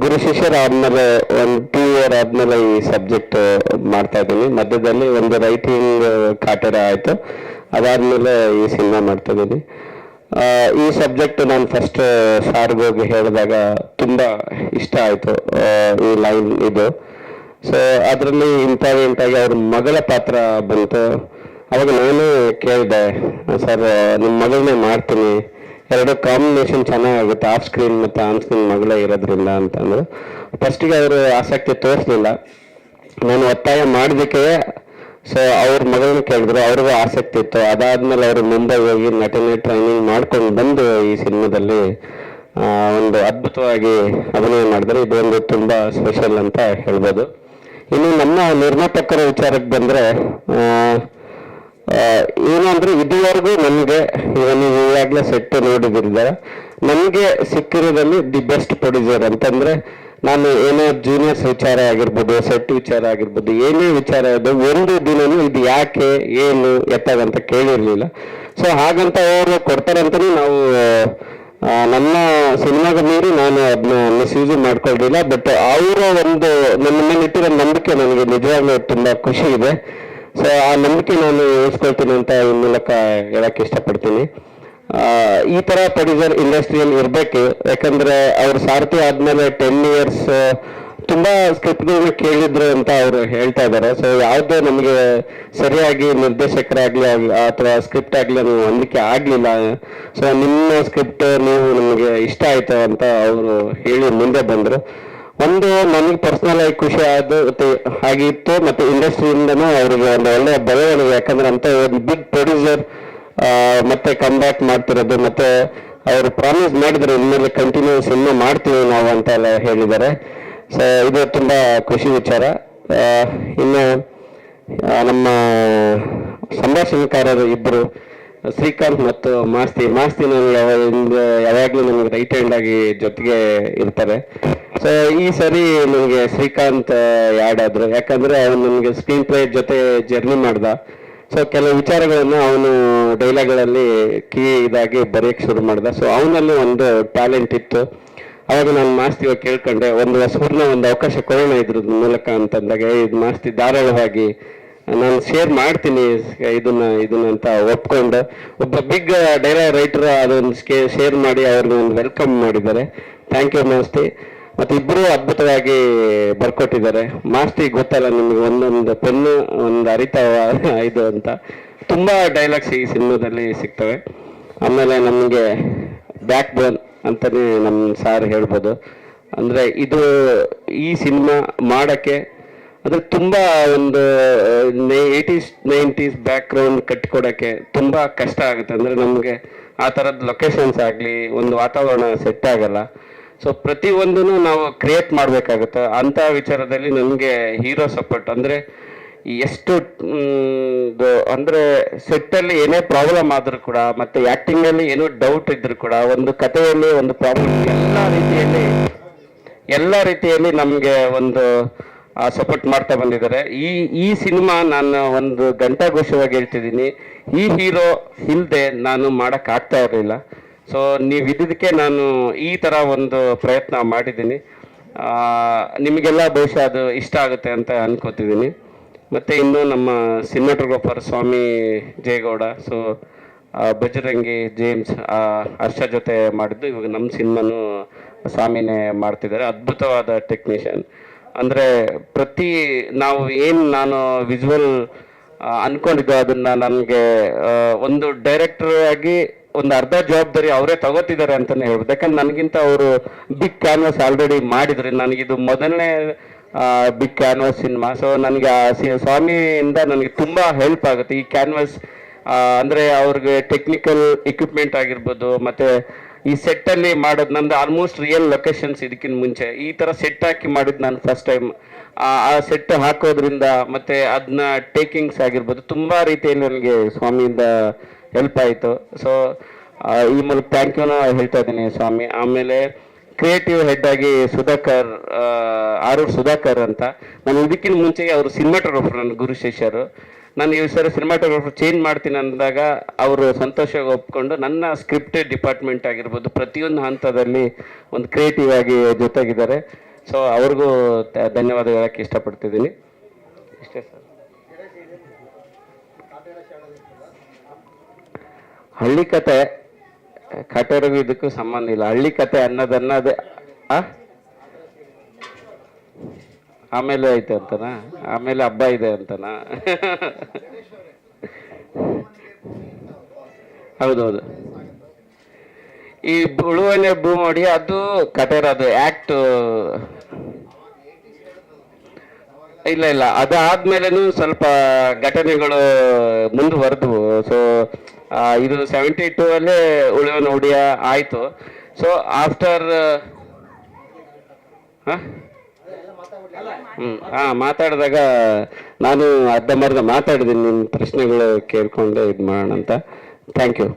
ಗುರು ಶಿಷ್ಯರ ಆದ್ಮೇಲೆ ಒಂದು 2 ಇಯರ್ ಆದ್ಮೇಲೆ ಈ ಸಬ್ಜೆಕ್ಟ್ ಮಾಡ್ತಾ ಇದ್ದೀನಿ. ಮಧ್ಯದಲ್ಲಿ ಒಂದು ರೈಟಿಂಗ್ ಕಾಟರ ಆಯ್ತು, ಅದಾದ್ಮೇಲೆ ಈ ಸಿನಿಮಾ ಮಾಡ್ತಾ ಇದ್ದೀನಿ. ಈ ಸಬ್ಜೆಕ್ಟ್ ನಾನು ಫಸ್ಟ್ ಸಾರ್ಗೆ ಹೋಗಿ ಹೇಳಿದಾಗ ತುಂಬಾ ಇಷ್ಟ ಆಯ್ತು, ಈ ಲೈನ್ ಇದು. ಸೊ ಅದರಲ್ಲಿ ಇಂಪಾರ್ಟೆಂಟ್ ಆಗಿ ಅವ್ರ ಮಗಳ ಪಾತ್ರ ಬಂತು. ಅವಾಗ ನಾನು ಕೇಳಿದೆ, ಸರ್ ನಿಮ್ಮ ಮಗಳನ್ನೇ ಮಾಡ್ತೀನಿ, ಎರಡು ಕಾಂಬಿನೇಷನ್ ಚೆನ್ನಾಗುತ್ತೆ, ಆಫ್ ಸ್ಕ್ರೀನ್ ಮತ್ತು ಆನ್ ಸ್ಕ್ರೀನ್ ಮಗಳೇ ಇರೋದ್ರಿಂದ ಅಂತಂದ್ರು. ಫಸ್ಟಿಗೆ ಅವರು ಆಸಕ್ತಿ ತೋರಿಸ್ಲಿಲ್ಲ, ನಾನು ಒತ್ತಾಯ ಮಾಡೋದಕ್ಕೆ. ಸೊ ಅವ್ರ ಮಗಳನ್ನ ಕೇಳಿದ್ರು, ಅವ್ರಿಗೂ ಆಸಕ್ತಿ ಇತ್ತು. ಅದಾದ್ಮೇಲೆ ಅವರು ಮುಂಬೈ ಹೋಗಿ ನಟನೆ ಟ್ರೈನಿಂಗ್ ಮಾಡ್ಕೊಂಡು ಬಂದು ಈ ಸಿನಿಮಾದಲ್ಲಿ ಒಂದು ಅದ್ಭುತವಾಗಿ ಅಭಿನಯ ಮಾಡಿದ್ರೆ ಇದು ಒಂದು ತುಂಬಾ ಸ್ಪೆಷಲ್ ಅಂತ ಹೇಳ್ಬೋದು. ಇನ್ನು ನಮ್ಮ ನಿರ್ಮಾಪಕರ ವಿಚಾರಕ್ಕೆ ಬಂದ್ರೆ ಏನು ಅಂದ್ರೆ ಇದುವರೆಗೂ ನನಗೆ ನೀವು ಈಗಾಗಲೇ ಸೆಟ್ ನೋಡಿದಿದ್ದಾರೆ, ನನಗೆ ಸಿಕ್ಕಿರೋದಲ್ಲಿ ದಿ ಬೆಸ್ಟ್ ಪ್ರೊಡ್ಯೂಸರ್ ಅಂತಂದ್ರೆ ನಾನು ಏನೋ ಜೂನಿಯರ್ಸ್ ವಿಚಾರ ಆಗಿರ್ಬೋದು, ಸೆಟ್ ವಿಚಾರ ಆಗಿರ್ಬೋದು, ಏನೇ ವಿಚಾರ ಇದೆ ಒಂದು ದಿನನೂ ಇದು ಯಾಕೆ ಏನು ಎತ್ತಾಗಂತ ಕೇಳಿರ್ಲಿಲ್ಲ. ಸೊ ಹಾಗಂತ ಅವರು ಕೊಡ್ತಾರಂತಲೂ ನಾವು ನನ್ನ ಸಿನಿಮಾಗ ಮೀರಿ ನಾನು ಅದನ್ನ ಮಿಸ್ಯೂಸ್ ಮಾಡ್ಕೊಳ್ಲಿಲ್ಲ. ಬಟ್ ಅವರ ಒಂದು ನನ್ನ ಮೇಲೆ ಇಟ್ಟಿರೋ ನಂಬಿಕೆ ನನಗೆ ನಿಜವಾಗ್ಲೂ ತುಂಬಾ ಖುಷಿ ಇದೆ. ಸೊ ಆ ನಂಬಿಕೆ ನಾನು ಉಳಿಸ್ಕೊಳ್ತೀನಿ ಅಂತ ಈ ಮೂಲಕ ಹೇಳಕ್ ಇಷ್ಟಪಡ್ತೀನಿ. ಈ ತರ ಪ್ರೊಡ್ಯೂಸರ್ ಇಂಡಸ್ಟ್ರಿಯಲ್ಲಿ ಇರಬೇಕು. ಯಾಕಂದ್ರೆ ಅವ್ರು ಸಾರಥಿ ಆದ್ಮೇಲೆ 10 ಇಯರ್ಸ್ ತುಂಬಾ ಸ್ಕ್ರಿಪ್ಟ್ಗಳನ್ನ ಕೇಳಿದ್ರು ಅಂತ ಅವರು ಹೇಳ್ತಾ ಇದ್ದಾರೆ. ಸೊ ಯಾವುದೇ ನಮಗೆ ಸರಿಯಾಗಿ ನಿರ್ದೇಶಕರಾಗ್ಲಿ ಅಥವಾ ಸ್ಕ್ರಿಪ್ಟ್ ಆಗ್ಲಿ ನಮ್ಗೆ ಹೊಂದಿಕೆ ಆಗ್ಲಿಲ್ಲ. ಸೊ ನಿಮ್ಮ ಸ್ಕ್ರಿಪ್ಟ್ ನೀವು ನಮಗೆ ಇಷ್ಟ ಆಯ್ತು ಅಂತ ಅವರು ಹೇಳಿ ಮುಂದೆ ಬಂದ್ರು. ಒಂದು ನನಗೆ ಪರ್ಸನಲ್ ಆಗಿ ಖುಷಿ ಆಗಿತ್ತು, ಮತ್ತೆ ಇಂಡಸ್ಟ್ರಿಯಿಂದನೂ ಅವರಿಗೆ ಒಂದು ಒಳ್ಳೆಯ ಬೆಳವಣಿಗೆ. ಯಾಕಂದ್ರೆ ಅಂತ ಒಂದು ಬಿಗ್ ಪ್ರೊಡ್ಯೂಸರ್ ಮತ್ತೆ ಕಮ್ ಬ್ಯಾಕ್ ಮಾಡ್ತಿರೋದು, ಮತ್ತೆ ಅವರು ಪ್ರಾಮಿಸ್ ಮಾಡಿದ್ರು ಇನ್ಮೇಲೆ ಕಂಟಿನ್ಯೂ ಸಿನಿಮಾ ಮಾಡ್ತೀವಿ ನಾವು ಅಂತ ಎಲ್ಲ ಹೇಳಿದ್ದಾರೆ. ಸೊ ಇದು ತುಂಬಾ ಖುಷಿ ವಿಚಾರ. ಇನ್ನು ನಮ್ಮ ಸಂಭಾಷಣೆಕಾರರು ಇಬ್ಬರು, ಶ್ರೀಕಾಂತ್ ಮತ್ತು ಮಾಸ್ತಿ ನನಗೆ ಯಾವಾಗಲೂ ನನಗೆ ರೈಟ್ ಹ್ಯಾಂಡ್ ಆಗಿ ಜೊತೆಗೆ ಇರ್ತಾರೆ. ಸೊ ಈ ಸರಿ ನನಗೆ ಶ್ರೀಕಾಂತ್ ಆ್ಯಡ್ ಆದ್ರು, ಯಾಕಂದ್ರೆ ಅವನು ನನಗೆ ಸ್ಕ್ರೀನ್ ಪ್ಲೇ ಜೊತೆ ಜರ್ನಿ ಮಾಡ್ದ. ಸೊ ಕೆಲವು ವಿಚಾರಗಳನ್ನು ಅವನು ಡೈಲಾಗ್ಗಳಲ್ಲಿ ಇದಾಗಿ ಬರೆಯಕ್ಕೆ ಶುರು ಮಾಡ್ದ. ಸೊ ಅವನಲ್ಲಿ ಒಂದು ಟ್ಯಾಲೆಂಟ್ ಇತ್ತು. ಅವಾಗ ನಾನು ಮಾಸ್ತಿ ಕೇಳ್ಕೊಂಡೆ, ಒಂದು ಹೊಸೂರ್ನ ಒಂದು ಅವಕಾಶ ಕೊಡೋಣ ಇದ್ರ ಮೂಲಕ ಅಂತಂದಾಗ, ಇದು ಮಾಸ್ತಿ ಧಾರಾಳವಾಗಿ ನಾನು ಶೇರ್ ಮಾಡ್ತೀನಿ ಇದನ್ನ ಅಂತ ಒಪ್ಕೊಂಡು ಒಬ್ಬ ಬಿಗ್ ಡೈಲಾಗ್ ರೈಟರ್ ಅದೊಂದು ಶೇರ್ ಮಾಡಿ ಅವ್ರನ್ನ ಒಂದು ವೆಲ್ಕಮ್ ಮಾಡಿದ್ದಾರೆ. Thank you Masti. ಮತ್ತೆ ಇಬ್ಬರು ಅದ್ಭುತವಾಗಿ ಬರ್ಕೊಟ್ಟಿದ್ದಾರೆ. ಮಾಸ್ತಿ ಗೊತ್ತಲ್ಲ ನಿಮ್ಗೆ, ಒಂದೊಂದು ಪೆನ್ನು ಒಂದು ಅರಿತಾವ ಇದು ಅಂತ ತುಂಬಾ ಡೈಲಾಗ್ಸ್ ಈ ಸಿನಿಮಾದಲ್ಲಿ ಸಿಗ್ತವೆ. ಆಮೇಲೆ ನಮಗೆ ಬ್ಯಾಕ್ ಬೋನ್ ಅಂತಾನೆ ನಮ್ಮ ಸಾರ್ ಹೇಳ್ಬೋದು. ಅಂದ್ರೆ ಇದು ಈ ಸಿನಿಮಾ ಮಾಡಕ್ಕೆ ಅಂದ್ರೆ ತುಂಬಾ ಒಂದು 80s 90s ಬ್ಯಾಕ್ ಗ್ರೌಂಡ್ ಕಟ್ಟಿಕೊಡಕ್ಕೆ ತುಂಬಾ ಕಷ್ಟ ಆಗುತ್ತೆ. ಅಂದ್ರೆ ನಮಗೆ ಆ ಥರದ ಲೊಕೇಶನ್ಸ್ ಆಗಲಿ ಒಂದು ವಾತಾವರಣ ಸೆಟ್ ಆಗಲ್ಲ. ಸೊ ಪ್ರತಿಯೊಂದನ್ನು ನಾವು ಕ್ರಿಯೇಟ್ ಮಾಡಬೇಕಾಗುತ್ತೆ. ಅಂಥ ವಿಚಾರದಲ್ಲಿ ನನಗೆ ಹೀರೋ ಸಪೋರ್ಟ್ ಅಂದರೆ ಎಷ್ಟು ಅಂದರೆ ಸೆಟ್ಟಲ್ಲಿ ಏನೇ ಪ್ರಾಬ್ಲಮ್ ಆದರೂ ಕೂಡ, ಮತ್ತು ಆ್ಯಕ್ಟಿಂಗಲ್ಲಿ ಏನೋ ಡೌಟ್ ಇದ್ದರೂ ಕೂಡ, ಒಂದು ಕಥೆಯಲ್ಲಿ ಒಂದು ಪ್ರಾಬ್ಲಮ್, ಎಲ್ಲ ರೀತಿಯಲ್ಲಿ ನಮಗೆ ಒಂದು ಸಪೋರ್ಟ್ ಮಾಡ್ತಾ ಬಂದಿದ್ದಾರೆ. ಈ ಸಿನಿಮಾ ನಾನು ಒಂದು ಘಂಟಾಘೋಷವಾಗಿ ಹೇಳ್ತಿದ್ದೀನಿ, ಈ ಹೀರೋ ಇಲ್ಲದೆ ನಾನು ಮಾಡೋಕ್ಕಾಗ್ತಾ ಇರಲಿಲ್ಲ. ಸೊ ನೀವು ಇದ್ದಿದ್ದಕ್ಕೆ ನಾನು ಈ ಥರ ಒಂದು ಪ್ರಯತ್ನ ಮಾಡಿದ್ದೀನಿ. ನಿಮಗೆಲ್ಲ ಬಹುಶಃ ಅದು ಇಷ್ಟ ಆಗುತ್ತೆ ಅಂತ ಅನ್ಕೋತಿದ್ದೀನಿ. ಮತ್ತು ಇನ್ನು ನಮ್ಮ ಸಿನಿಮಾಟೋಗ್ರಾಫರ್ ಸ್ವಾಮಿ ಜೇಗೌಡ, ಸೊ ಬಜರಂಗಿ ಜೇಮ್ಸ್ ಹರ್ಷ ಜೊತೆ ಮಾಡಿದ್ದು, ಇವಾಗ ನಮ್ಮ ಸಿನಿಮಾನು ಸ್ವಾಮಿನೇ ಮಾಡ್ತಿದ್ದಾರೆ. ಅದ್ಭುತವಾದ ಟೆಕ್ನಿಷಿಯನ್. ಅಂದರೆ ನಾವು ನಾನು ವಿಜುವಲ್ ಅನ್ಕೊಂಡಿದ್ದು ಅದನ್ನು ನನಗೆ ಒಂದು ಡೈರೆಕ್ಟರ್ ಆಗಿ ಒಂದು ಅರ್ಧ ಜವಾಬ್ದಾರಿ ಅವರೇ ತಗೋತಿದ್ದಾರೆ ಅಂತಲೇ ಹೇಳ್ಬೋದು. ಯಾಕಂದ್ರೆ ನನಗಿಂತ ಅವರು ಬಿಗ್ ಕ್ಯಾನ್ವಾಸ್ ಆಲ್ರೆಡಿ ಮಾಡಿದ್ರು. ನನಗಿದು ಮೊದಲನೇ ಬಿಗ್ ಕ್ಯಾನ್ವಾಸ್ ಸಿನಿಮಾ. ಸೊ ನನಗೆ ಸ್ವಾಮಿಯಿಂದ ನನಗೆ ತುಂಬ ಹೆಲ್ಪ್ ಆಗುತ್ತೆ ಈ ಕ್ಯಾನ್ವಾಸ್. ಅಂದರೆ ಅವ್ರಿಗೆ ಟೆಕ್ನಿಕಲ್ ಎಕ್ವಿಪ್ಮೆಂಟ್ ಆಗಿರ್ಬೋದು, ಮತ್ತು ಈ ಸೆಟ್ಟಲ್ಲಿ ಮಾಡೋದು ನಂದು ಆಲ್ಮೋಸ್ಟ್ ರಿಯಲ್ ಲೊಕೇಶನ್ಸ್. ಇದಕ್ಕಿಂತ ಮುಂಚೆ ಈ ಥರ ಸೆಟ್ ಹಾಕಿ ಮಾಡಿದ್ದು ನಾನು ಫಸ್ಟ್ ಟೈಮ್. ಆ ಸೆಟ್ ಹಾಕೋದ್ರಿಂದ ಮತ್ತು ಅದನ್ನ ಟೇಕಿಂಗ್ಸ್ ಆಗಿರ್ಬೋದು ತುಂಬ ರೀತಿಯಲ್ಲಿ ನನಗೆ ಸ್ವಾಮಿಯಿಂದ ಹೆಲ್ಪ್ ಆಯಿತು. ಸೊ ಈ ಮೂಲಕ ಥ್ಯಾಂಕ್ ಯುನ ಹೇಳ್ತಾ ಇದ್ದೀನಿ ಸ್ವಾಮಿ. ಆಮೇಲೆ ಕ್ರಿಯೇಟಿವ್ ಹೆಡ್ ಆಗಿ ಆರೂರ್ ಸುಧಾಕರ್ ಅಂತ, ನಾನು ಇದಕ್ಕಿಂತ ಮುಂಚೆಗೆ ಅವರು ಸಿನಿಮಾಟೋಗ್ರಾಫರ್, ನನ್ನ ಗುರು ಶಿಷ್ಯರು. ನಾನು ಈ ಸರಿ ಸಿನಿಮಾಟೋಗ್ರಫರ್ ಚೇಂಜ್ ಮಾಡ್ತೀನಿ ಅಂದಾಗ ಅವರು ಸಂತೋಷವಾಗಿ ಒಪ್ಕೊಂಡು ನನ್ನ ಸ್ಕ್ರಿಪ್ಟ್ ಡಿಪಾರ್ಟ್ಮೆಂಟ್ ಆಗಿರ್ಬೋದು ಪ್ರತಿಯೊಂದು ಹಂತದಲ್ಲಿ ಒಂದು ಕ್ರಿಯೇಟಿವ್ ಆಗಿ ಜೊತೆಗಿದ್ದಾರೆ. ಸೊ ಅವ್ರಿಗೂ ಧನ್ಯವಾದ ಹೇಳಕ್ಕೆ ಇಷ್ಟಪಡ್ತಿದ್ದೀನಿ. ಇಷ್ಟೇ ಸರ್. ಹಳ್ಳಿ ಕತೆ ಕಾಟೇರಿಗೂ ಇದಕ್ಕೂ ಸಂಬಂಧ ಇಲ್ಲ. ಹಳ್ಳಿ ಕತೆ ಅನ್ನೋದೇ ಆಮೇಲೆ ಐತೆ ಅಂತನಾ, ಆಮೇಲೆ ಹಬ್ಬ ಇದೆ ಅಂತನಾ? ಹೌದೌದು. ಈ ಉಳುವನೆ ಭೂಮಡಿ ಅದು ಕಟೇರ, ಅದು ಆಕ್ಟ್ ಇಲ್ಲ ಇಲ್ಲ, ಅದಾದ್ಮೇಲೆನೂ ಸ್ವಲ್ಪ ಘಟನೆಗಳು ಮುಂದುವರೆದವು. ಸೊ ಇದು 72 ಅಲ್ಲೇ ಉಳುವನ ಒಡಿಯ ಆಯ್ತು. ಸೊ ಆಫ್ಟರ್ ಮಾತಾಡಿದಾಗ ನಾನು ಅರ್ಧಂಬರ್ಧ ಮಾತಾಡಿದ್ದೀನಿ, ನಿಮ್ಮ ಪ್ರಶ್ನೆಗಳು ಕೇಳ್ಕೊಂಡೆ ಇದು ಮಾಡೋಣ ಅಂತ. Thank you.